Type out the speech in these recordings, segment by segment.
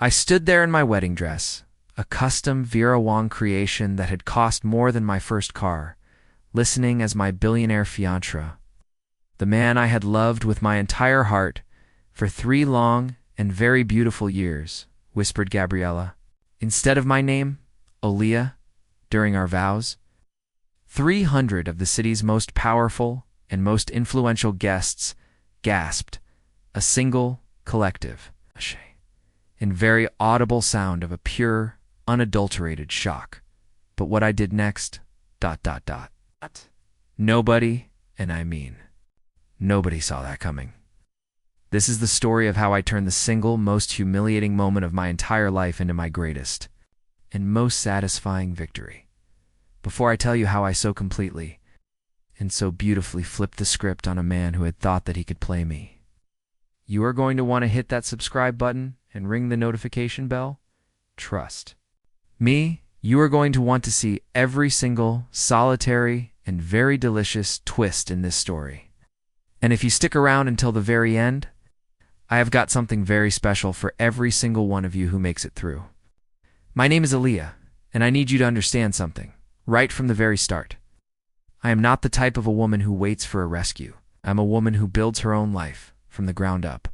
I stood there in my wedding dress, a custom Vera Wang creation that had cost more than my first car, listening as my billionaire fiancé, the man I had loved with my entire heart for 3 long and very beautiful years, whispered Gabriella, instead of my name, Aaliyah, during our vows. 300 of the city's most powerful and most influential guests gasped, a single collective, in very audible sound of a pure, unadulterated shock. But what I did next, ... Nobody, and I mean, nobody saw that coming. This is the story of how I turned the single most humiliating moment of my entire life into my greatest and most satisfying victory. Before I tell you how I so completely and so beautifully flipped the script on a man who had thought that he could play me, you are going to want to hit that subscribe button and ring the notification bell. Trust me, you are going to want to see every single solitary and very delicious twist in this story. And if you stick around until the very end, I have got something very special for every single one of you who makes it through. My name is Aaliyah, and I need you to understand something, right from the very start. I am not the type of a woman who waits for a rescue. I'm a woman who builds her own life from the ground up.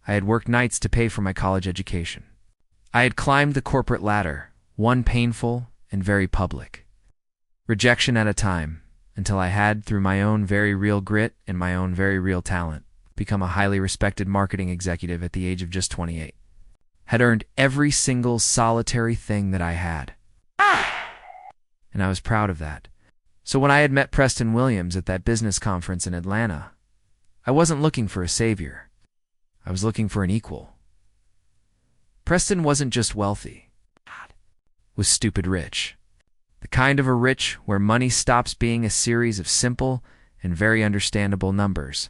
I had worked nights to pay for my college education. I had climbed the corporate ladder, one painful and very public, rejection at a time, until I had, through my own very real grit and my own very real talent, become a highly respected marketing executive at the age of just 28. Had earned every single solitary thing that I had. And I was proud of that. So when I had met Preston Williams at that business conference in Atlanta, I wasn't looking for a savior. I was looking for an equal. Preston wasn't just wealthy. Was stupid rich. The kind of a rich where money stops being a series of simple and very understandable numbers,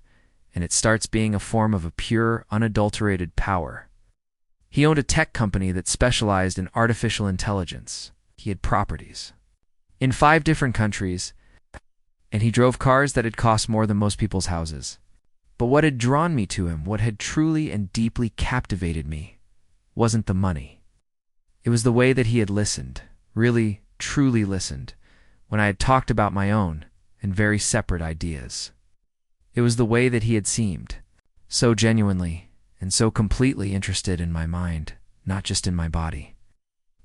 and it starts being a form of a pure, unadulterated power. He owned a tech company that specialized in artificial intelligence. He had properties in 5 different countries, and he drove cars that had cost more than most people's houses. But what had drawn me to him, what had truly and deeply captivated me, wasn't the money. It was the way that he had listened, really, truly listened, when I had talked about my own and very separate ideas. It was the way that he had seemed, so genuinely and so completely interested in my mind, not just in my body.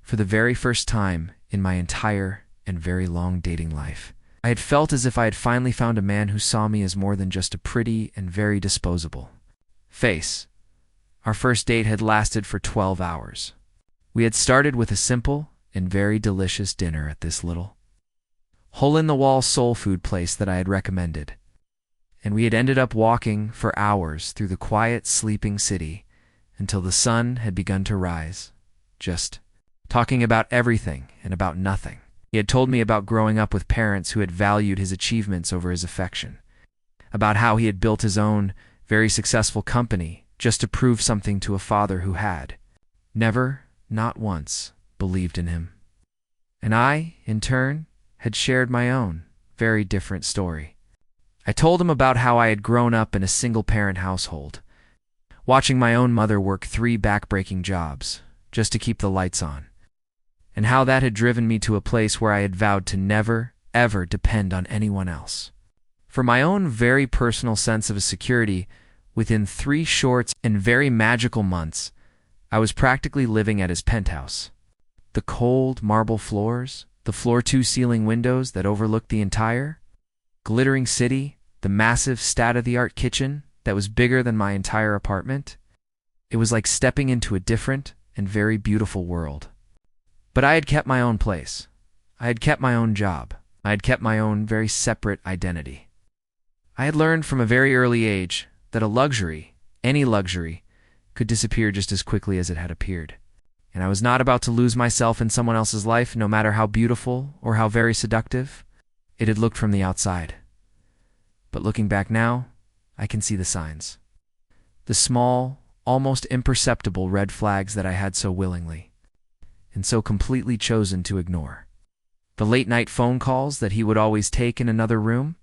For the very first time in my entire and very long dating life, I had felt as if I had finally found a man who saw me as more than just a pretty and very disposable face. Our first date had lasted for 12 hours. We had started with a simple and very delicious dinner at this little hole-in-the-wall soul food place that I had recommended, and we had ended up walking for hours through the quiet, sleeping city until the sun had begun to rise, just talking about everything and about nothing. He had told me about growing up with parents who had valued his achievements over his affection, about how he had built his own very successful company just to prove something to a father who had never, not once, believed in him. And I, in turn, had shared my own very different story. I told him about how I had grown up in a single-parent household, watching my own mother work 3 back-breaking jobs just to keep the lights on, and how that had driven me to a place where I had vowed to never, ever depend on anyone else. For my own very personal sense of a security, within 3 short and very magical months, I was practically living at his penthouse. The cold marble floors, the floor-to-ceiling windows that overlooked the entire glittering city, the massive state-of-the-art kitchen that was bigger than my entire apartment. It was like stepping into a different and very beautiful world. But I had kept my own place. I had kept my own job. I had kept my own very separate identity. I had learned from a very early age that a luxury, any luxury, could disappear just as quickly as it had appeared. And I was not about to lose myself in someone else's life, no matter how beautiful or how very seductive it had looked from the outside. But looking back now, I can see the signs. The small, almost imperceptible red flags that I had so willingly and so completely chosen to ignore. The late-night phone calls that he would always take in another room,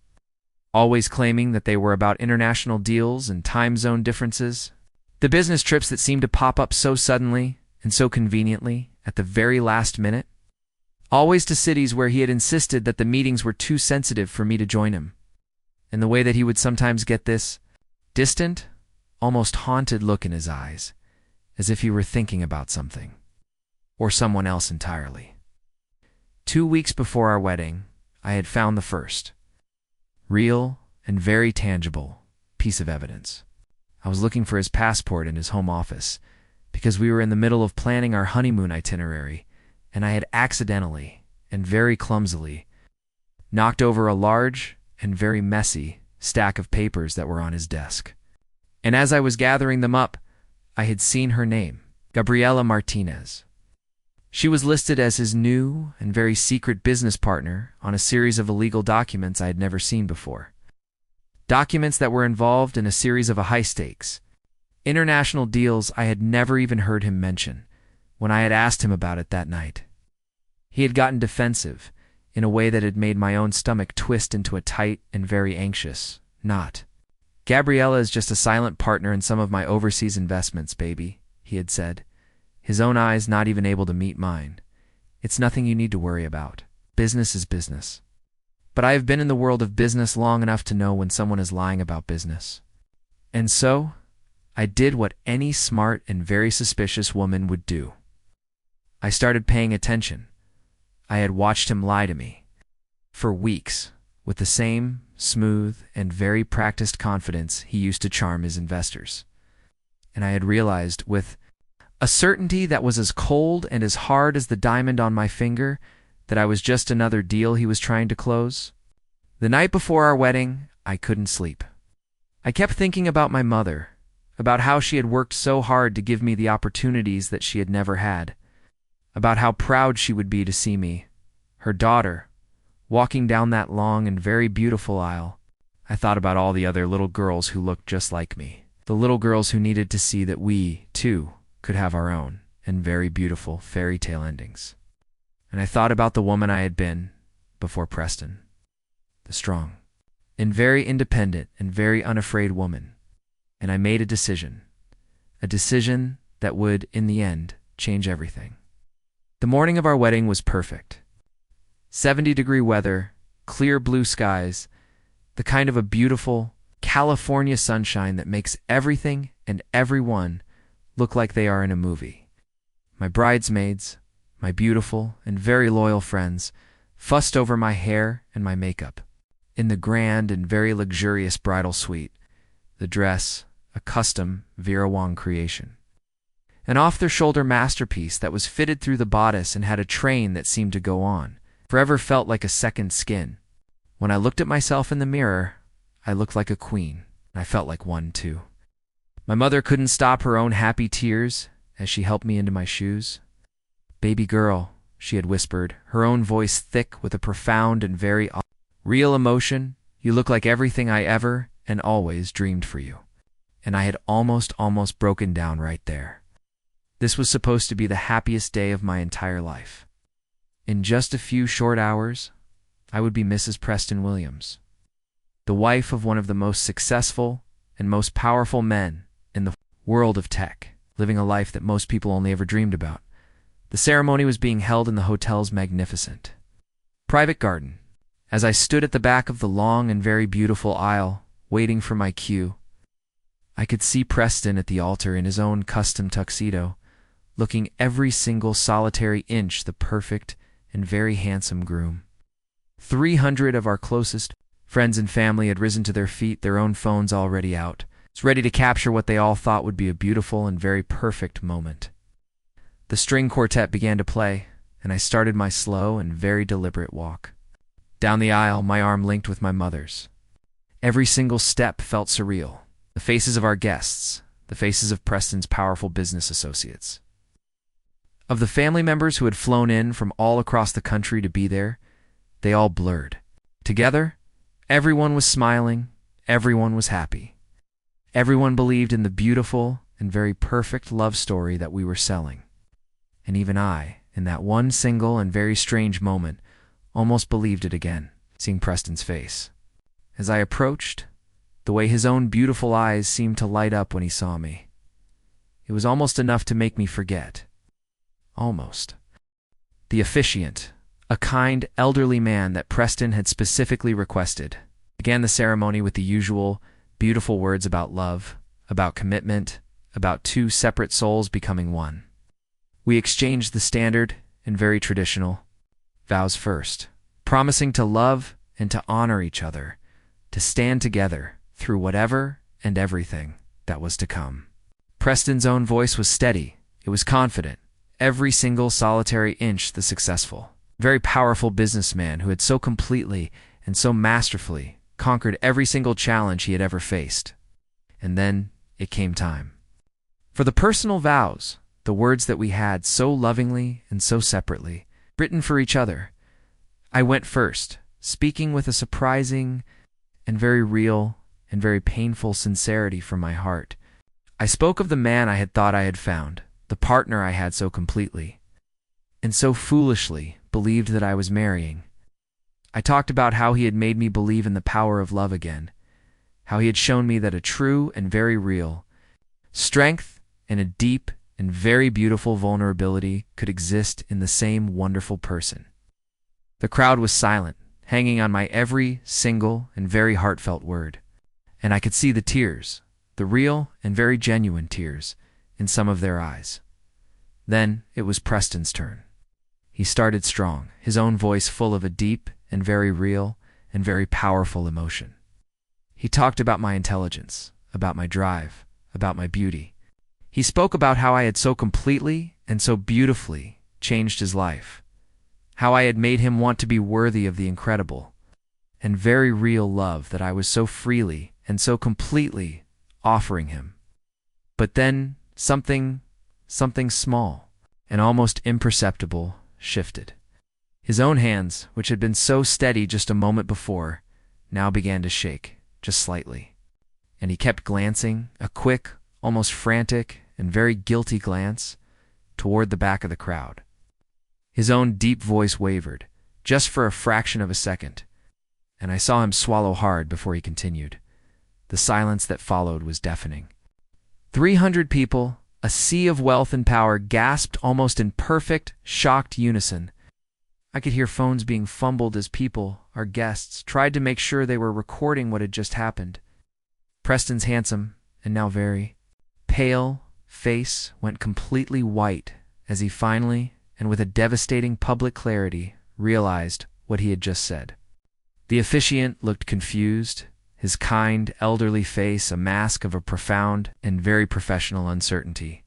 always claiming that they were about international deals and time zone differences. The business trips that seemed to pop up so suddenly and so conveniently, at the very last minute. Always to cities where he had insisted that the meetings were too sensitive for me to join him. And the way that he would sometimes get this distant, almost haunted look in his eyes, as if he were thinking about something, or someone else entirely. 2 weeks before our wedding, I had found the first, real and very tangible, piece of evidence. I was looking for his passport in his home office, because we were in the middle of planning our honeymoon itinerary, and I had accidentally, and very clumsily, knocked over a large and very messy stack of papers that were on his desk. And as I was gathering them up, I had seen her name, Gabriella Martinez. She was listed as his new and very secret business partner on a series of illegal documents I had never seen before. Documents that were involved in a series of high-stakes, international deals I had never even heard him mention when I had asked him about it that night. He had gotten defensive in a way that had made my own stomach twist into a tight and very anxious knot. "Gabriella is just a silent partner in some of my overseas investments, baby," he had said, his own eyes not even able to meet mine. "It's nothing you need to worry about. Business is business." But I have been in the world of business long enough to know when someone is lying about business. And so, I did what any smart and very suspicious woman would do. I started paying attention. I had watched him lie to me for weeks, with the same smooth and very practiced confidence he used to charm his investors. And I had realized, with a certainty that was as cold and as hard as the diamond on my finger, that I was just another deal he was trying to close. The night before our wedding, I couldn't sleep. I kept thinking about my mother, about how she had worked so hard to give me the opportunities that she had never had, about how proud she would be to see me, her daughter, walking down that long and very beautiful aisle. I thought about all the other little girls who looked just like me, the little girls who needed to see that we, too, could have our own and very beautiful fairy tale endings. And I thought about the woman I had been before Preston, the strong and very independent and very unafraid woman. And I made a decision that would, in the end, change everything. The morning of our wedding was perfect. 70-degree weather, clear blue skies, the kind of a beautiful California sunshine that makes everything and everyone look like they are in a movie. My bridesmaids, my beautiful and very loyal friends, fussed over my hair and my makeup. In the grand and very luxurious bridal suite, the dress, a custom Vera Wang creation. An off-their-shoulder masterpiece that was fitted through the bodice and had a train that seemed to go on, forever felt like a second skin. When I looked at myself in the mirror, I looked like a queen, and I felt like one too. My mother couldn't stop her own happy tears as she helped me into my shoes. "Baby girl," she had whispered, her own voice thick with a profound and very real emotion, "you look like everything I ever and always dreamed for you." And I had almost broken down right there. This was supposed to be the happiest day of my entire life. In just a few short hours, I would be Mrs. Preston Williams, the wife of one of the most successful and most powerful men in the world of tech, living a life that most people only ever dreamed about. The ceremony was being held in the hotel's magnificent private garden. As I stood at the back of the long and very beautiful aisle, waiting for my cue, I could see Preston at the altar in his own custom tuxedo, looking every single solitary inch the perfect and very handsome groom. 300 of our closest friends and family had risen to their feet, their own phones already out, ready to capture what they all thought would be a beautiful and very perfect moment. The string quartet began to play, and I started my slow and very deliberate walk. Down the aisle, my arm linked with my mother's. Every single step felt surreal. The faces of our guests, the faces of Preston's powerful business associates. Of the family members who had flown in from all across the country to be there, they all blurred. Together, everyone was smiling, everyone was happy. Everyone believed in the beautiful and very perfect love story that we were selling. And even I, in that one single and very strange moment, almost believed it again, seeing Preston's face. As I approached, the way his own beautiful eyes seemed to light up when he saw me. It was almost enough to make me forget. almost. The officiant, a kind, elderly man that Preston had specifically requested, began the ceremony with the usual beautiful words about love, about commitment, about two separate souls becoming one. We exchanged the standard and very traditional vows first, promising to love and to honor each other, to stand together through whatever and everything that was to come. Preston's own voice was steady. It was confident, every single solitary inch the successful, very powerful businessman who had so completely and so masterfully conquered every single challenge he had ever faced. And then it came time. For the personal vows, the words that we had so lovingly and so separately, written for each other, I went first, speaking with a surprising and very real and very painful sincerity from my heart. I spoke of the man I had thought I had found, the partner I had so completely, and so foolishly believed that I was marrying. I talked about how he had made me believe in the power of love again, how he had shown me that a true and very real strength and a deep and very beautiful vulnerability could exist in the same wonderful person. The crowd was silent, hanging on my every single and very heartfelt word, and I could see the tears, the real and very genuine tears, in some of their eyes. Then it was Preston's turn. He started strong, his own voice full of a deep and very real and very powerful emotion. He talked about my intelligence, about my drive, about my beauty. He spoke about how I had so completely and so beautifully changed his life, how I had made him want to be worthy of the incredible and very real love that I was so freely and so completely offering him. But then something small and almost imperceptible shifted. His own hands, which had been so steady just a moment before, now began to shake, just slightly. And he kept glancing, a quick, almost frantic, and very guilty glance, toward the back of the crowd. His own deep voice wavered, just for a fraction of a second, and I saw him swallow hard before he continued. The silence that followed was deafening. 300 people, a sea of wealth and power, gasped almost in perfect, shocked unison. I could hear phones being fumbled as people, our guests, tried to make sure they were recording what had just happened. Preston's handsome, and now very pale, face went completely white as he finally, and with a devastating public clarity, realized what he had just said. The officiant looked confused, his kind, elderly face a mask of a profound and very professional uncertainty,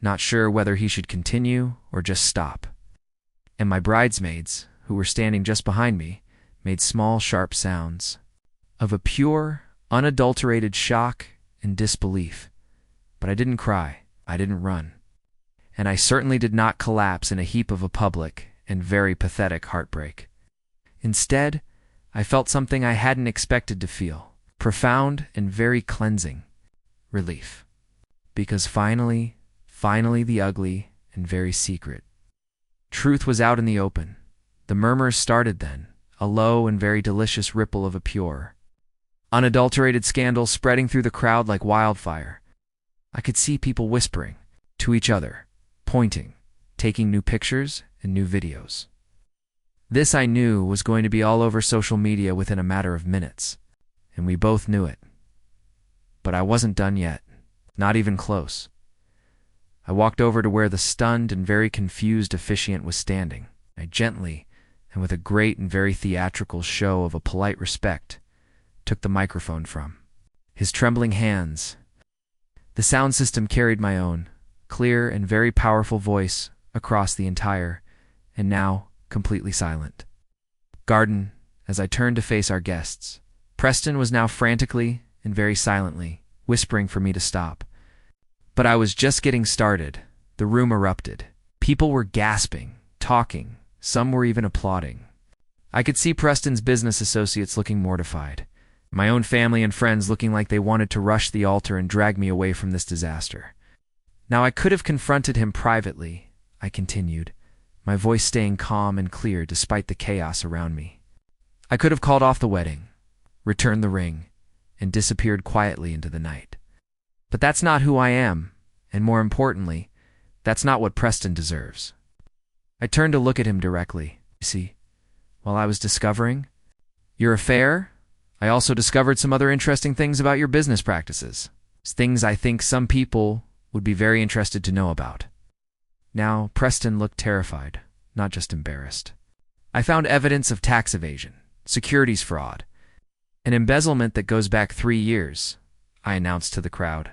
not sure whether he should continue or just stop. And my bridesmaids, who were standing just behind me, made small, sharp sounds of a pure, unadulterated shock and disbelief. But I didn't cry, I didn't run, and I certainly did not collapse in a heap of a public and very pathetic heartbreak. Instead, I felt something I hadn't expected to feel, profound and very cleansing, relief. Because finally the ugly and very secret truth was out in the open. The murmurs started then, a low and very delicious ripple of a pure, unadulterated scandal spreading through the crowd like wildfire. I could see people whispering to each other, pointing, taking new pictures and new videos. This I knew was going to be all over social media within a matter of minutes, and we both knew it. But I wasn't done yet, not even close. I walked over to where the stunned and very confused officiant was standing. I gently, and with a great and very theatrical show of a polite respect, took the microphone from his trembling hands. The sound system carried my own, clear and very powerful voice across the entire, and now completely silent, garden as I turned to face our guests. Preston was now frantically and very silently whispering for me to stop. But I was just getting started. The room erupted. People were gasping, talking, some were even applauding. I could see Preston's business associates looking mortified, my own family and friends looking like they wanted to rush the altar and drag me away from this disaster. Now I could have confronted him privately, I continued, my voice staying calm and clear despite the chaos around me. I could have called off the wedding, returned the ring, and disappeared quietly into the night. But that's not who I am, and more importantly, That's not what Preston deserves. I turned to look at him directly. You see, while I was discovering your affair, I also discovered some other interesting things about your business practices. Things I think some people would be very interested to know about. Now, Preston looked terrified, not just embarrassed. I found evidence of tax evasion, securities fraud, an embezzlement that goes back 3 years, I announced to the crowd.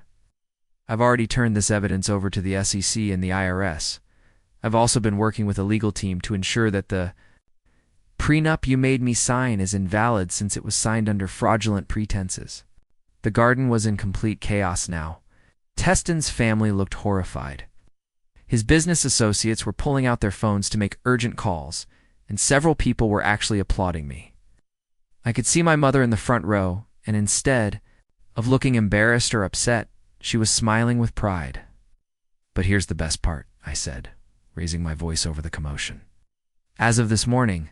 I've already turned this evidence over to the SEC and the IRS. I've also been working with a legal team to ensure that the prenup you made me sign is invalid since it was signed under fraudulent pretenses. The garden was in complete chaos now. Preston's family looked horrified. His business associates were pulling out their phones to make urgent calls, and several people were actually applauding me. I could see my mother in the front row, and instead of looking embarrassed or upset, she was smiling with pride. But here's the best part, I said, raising my voice over the commotion. As of this morning,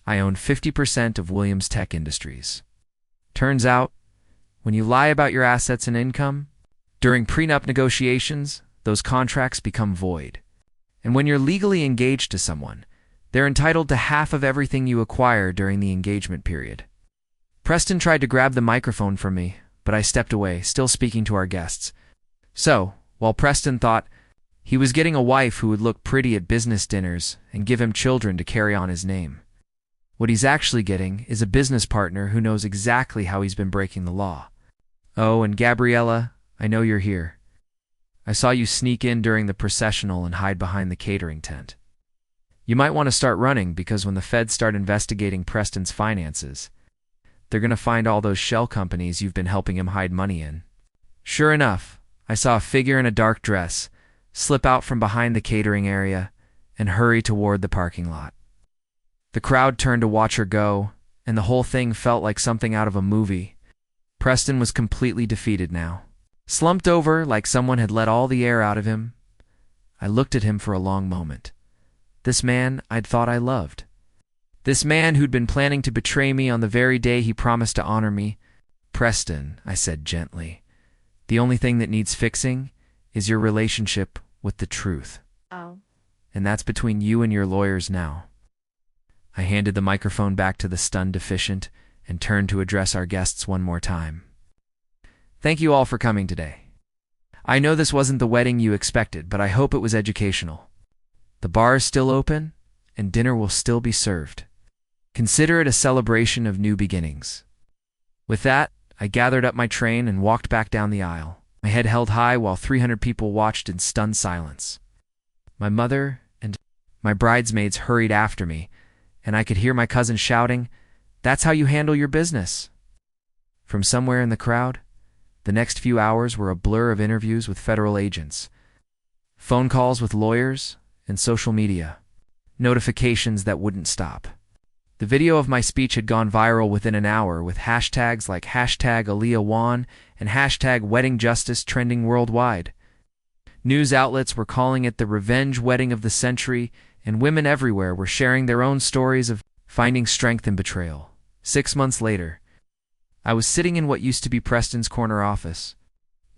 I own 50% of Williams Tech Industries. Turns out, when you lie about your assets and income, during prenup negotiations, those contracts become void. And when you're legally engaged to someone, they're entitled to half of everything you acquire during the engagement period. Preston tried to grab the microphone from me, but I stepped away, still speaking to our guests. So, while Preston thought he was getting a wife who would look pretty at business dinners and give him children to carry on his name, what he's actually getting is a business partner who knows exactly how he's been breaking the law. Oh, and Gabriella, I know you're here. I saw you sneak in during the processional and hide behind the catering tent. You might want to start running because when the feds start investigating Preston's finances, they're going to find all those shell companies you've been helping him hide money in. Sure enough, I saw a figure in a dark dress slip out from behind the catering area and hurry toward the parking lot. The crowd turned to watch her go, and the whole thing felt like something out of a movie. Preston was completely defeated now. Slumped over like someone had let all the air out of him, I looked at him for a long moment. This man I'd thought I loved. This man who'd been planning to betray me on the very day he promised to honor me. Preston, I said gently, the only thing that needs fixing is your relationship with the truth. Oh. And that's between you and your lawyers now. I handed the microphone back to the stunned deficient and turned to address our guests one more time. Thank you all for coming today. I know this wasn't the wedding you expected, but I hope it was educational. The bar is still open, and dinner will still be served. Consider it a celebration of new beginnings. With that, I gathered up my train and walked back down the aisle, my head held high while 300 people watched in stunned silence. My mother and my bridesmaids hurried after me, and I could hear my cousin shouting, "That's how you handle your business." From somewhere in the crowd, the next few hours were a blur of interviews with federal agents, phone calls with lawyers, and social media. Notifications that wouldn't stop. The video of my speech had gone viral within an hour with hashtags like #Aaliyah won and #WeddingJustice trending worldwide. News outlets were calling it the revenge wedding of the century, and women everywhere were sharing their own stories of finding strength in betrayal. 6 months later, I was sitting in what used to be Preston's corner office,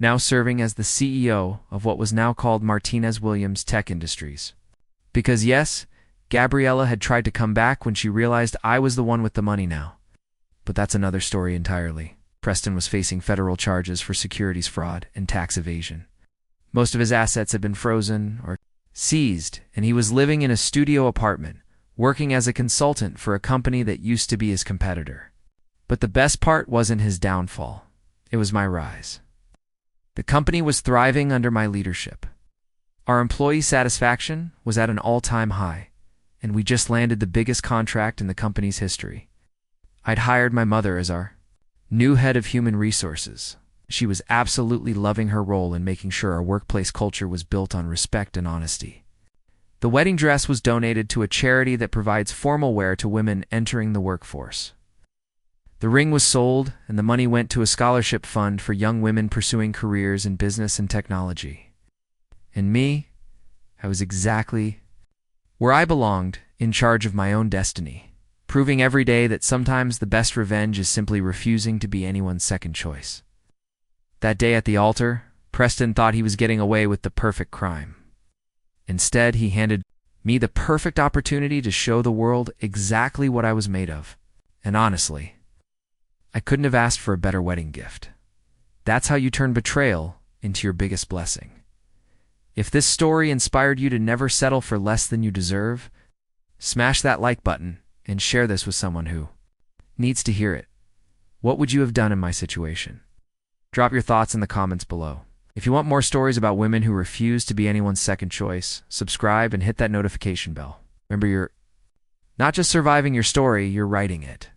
now serving as the CEO of what was now called Martinez Williams Tech Industries. Because yes, Gabriella had tried to come back when she realized I was the one with the money now. But that's another story entirely. Preston was facing federal charges for securities fraud and tax evasion. Most of his assets had been frozen or seized, and he was living in a studio apartment, working as a consultant for a company that used to be his competitor. But the best part wasn't his downfall. It was my rise. The company was thriving under my leadership. Our employee satisfaction was at an all-time high, and we just landed the biggest contract in the company's history. I'd hired my mother as our new head of human resources. She was absolutely loving her role in making sure our workplace culture was built on respect and honesty. The wedding dress was donated to a charity that provides formal wear to women entering the workforce. The ring was sold, and the money went to a scholarship fund for young women pursuing careers in business and technology. And me, I was exactly where I belonged, in charge of my own destiny, proving every day that sometimes the best revenge is simply refusing to be anyone's second choice. That day at the altar, Preston thought he was getting away with the perfect crime. Instead, he handed me the perfect opportunity to show the world exactly what I was made of. And honestly, I couldn't have asked for a better wedding gift. That's how you turn betrayal into your biggest blessing. If this story inspired you to never settle for less than you deserve, smash that like button and share this with someone who needs to hear it. What would you have done in my situation? Drop your thoughts in the comments below. If you want more stories about women who refuse to be anyone's second choice, subscribe and hit that notification bell. Remember, you're not just surviving your story, you're writing it.